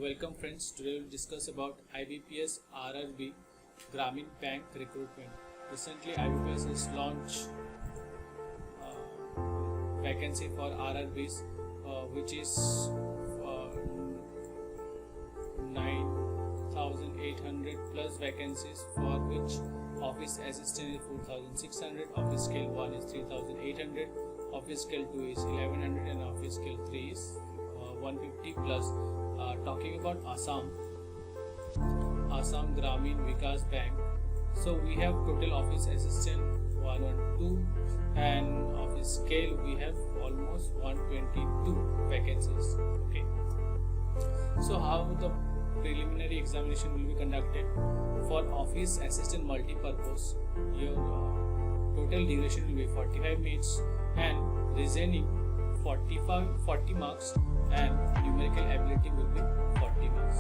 welcome friends. Today we'll discuss about IBPS RRB Grameen Bank recruitment. Recently IBPS has launched vacancy for RRBs which is 9,800 plus vacancies, for which office assistant is 4,600, office scale 1 is 3,800, office scale 2 is 1,100 and office scale 3 is 150 plus. Talking about Assam Grameen Vikas Bank, so we have total office assistant 112 and office scale we have almost 122 vacancies. Okay, so how the preliminary examination will be conducted? For office assistant multi-purpose, your total duration will be 45 minutes and reasoning 40 marks and numerical ability will be 40 marks.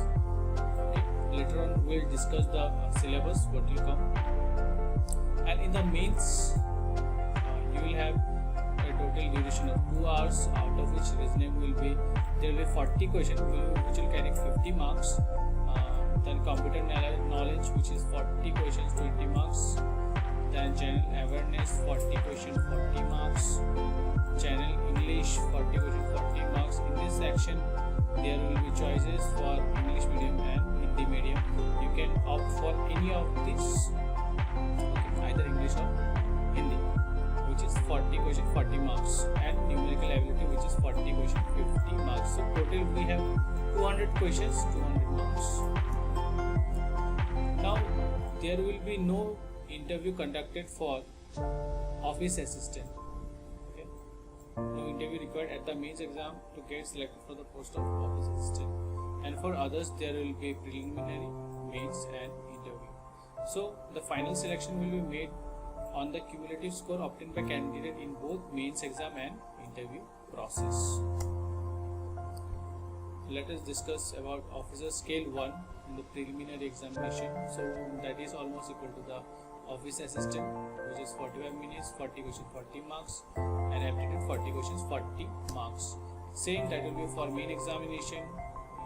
Okay. Later on we will discuss the syllabus, what will come, and in the mains you will have a total duration of 2 hours, out of which reasoning will be, there will be 40 questions which will carry 50 marks, then computer knowledge which is 40 questions 20 marks, then general awareness 40 questions 40 marks, general English 40 questions 40 marks. In this section there will be choices for English medium and Hindi medium. You can opt for any of these, either English or Hindi, which is 40 questions 40 marks, and numerical ability which is 40 questions 50 marks. So total we have 200 questions 200 marks. Now there will be no interview conducted for office assistant. No interview required at the mains exam to get selected for the post of office assistant, and for others there will be preliminary, mains and interview. So the final selection will be made on the cumulative score obtained by candidate in both mains exam and interview process. Let us discuss about officer scale 1 in the preliminary examination. So that is almost equal to the office assistant, which is 45 minutes, 40 questions 40 marks, and aptitude 40 questions 40 marks. Same that will be for main examination.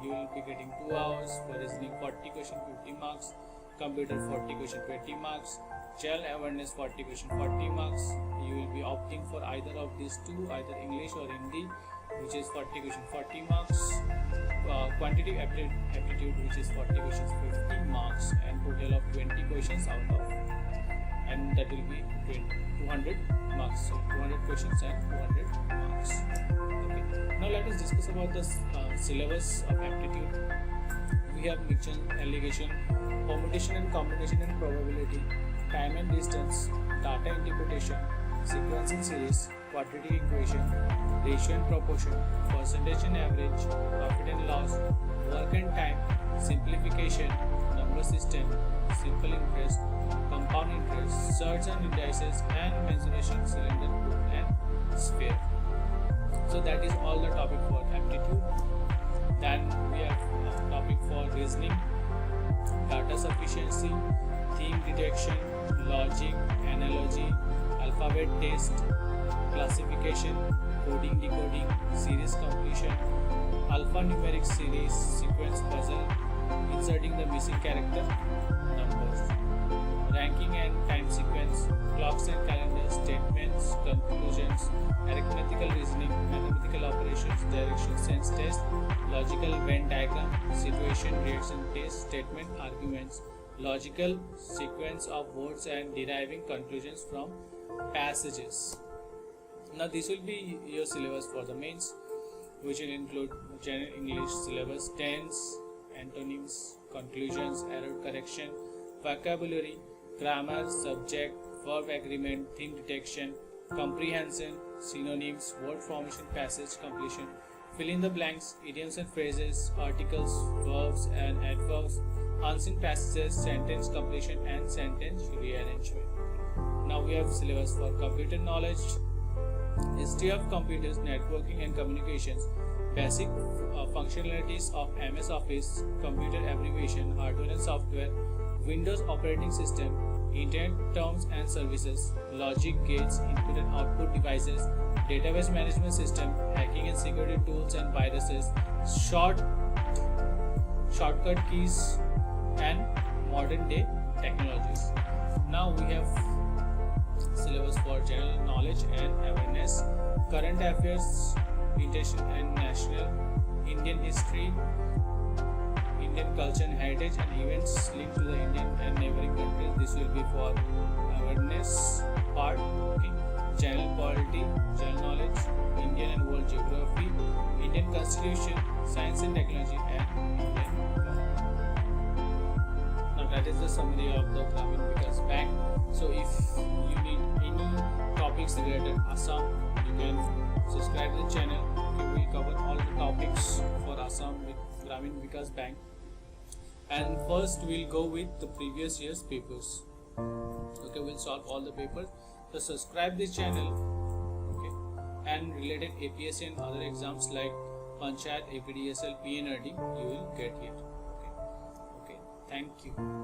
You will be getting 2 hours, for reasoning 40 questions 50 marks, computer 40 questions 20 marks, general awareness 40 questions 40 marks. You will be opting for either of these two, either English or Hindi, which is 40 questions 40 marks, quantitative aptitude which is 40 questions 50 marks, and total of 20 questions out of, and that will be 200 marks. So 200 questions and 200 marks. Okay. Now let us discuss about the syllabus of aptitude. We have mixture, allegation, permutation and combination and probability, time and distance, data interpretation, sequencing series, quadratic equation, ratio and proportion, percentage and average, profit and loss, work and time, simplification, number system, simple interest, compound interest, surge and indices, and mensuration, cylinder, and sphere. So that is all the topic for aptitude. Then we have a topic for reasoning, data sufficiency, theme detection, logic, analogy, alphabet test, classification, coding, decoding, series completion, alphanumeric series, sequence puzzle, inserting the missing character, numbers, ranking and time sequence, clocks and calendars, statements, conclusions, arithmetical reasoning, mathematical operations, direction sense test, logical Venn diagram, situation reaction test, statement arguments, logical sequence of words and deriving conclusions from passages. Now this will be your syllabus for the mains, which will include general English syllabus, tense, antonyms, conclusions, error correction, vocabulary, grammar, subject, verb agreement, theme detection, comprehension, synonyms, word formation, passage completion, fill in the blanks, idioms and phrases, articles, verbs and adverbs, unseen passages, sentence completion and sentence rearrangement. Now we have syllabus for computer knowledge, history of computers, networking and communications, basic functionalities of MS Office, computer abbreviation, hardware and software, Windows operating system, internet terms and services, logic gates, input and output devices, database management system, hacking and security tools and viruses, short shortcut keys, and modern day technologies. Now we have syllabus for general knowledge and awareness, current affairs, international and national, Indian history, Indian culture and heritage, and events linked to the Indian and neighboring countries. This will be for awareness part. Okay. General polity, general knowledge, Indian and world geography, Indian constitution, science and technology, and Indian law. Now that is the summary of the Grameen Vikas Bank. So if you need any topics related Assam, you can subscribe to the channel. Okay, we cover all the topics for Assam with Grameen Vikas Bank. And first we'll go with the previous year's papers. Okay, we'll solve all the papers. So subscribe this channel. Okay, and related APSC and other exams like Panchayat, APDSL, PNRD, you will get here. Okay, thank you.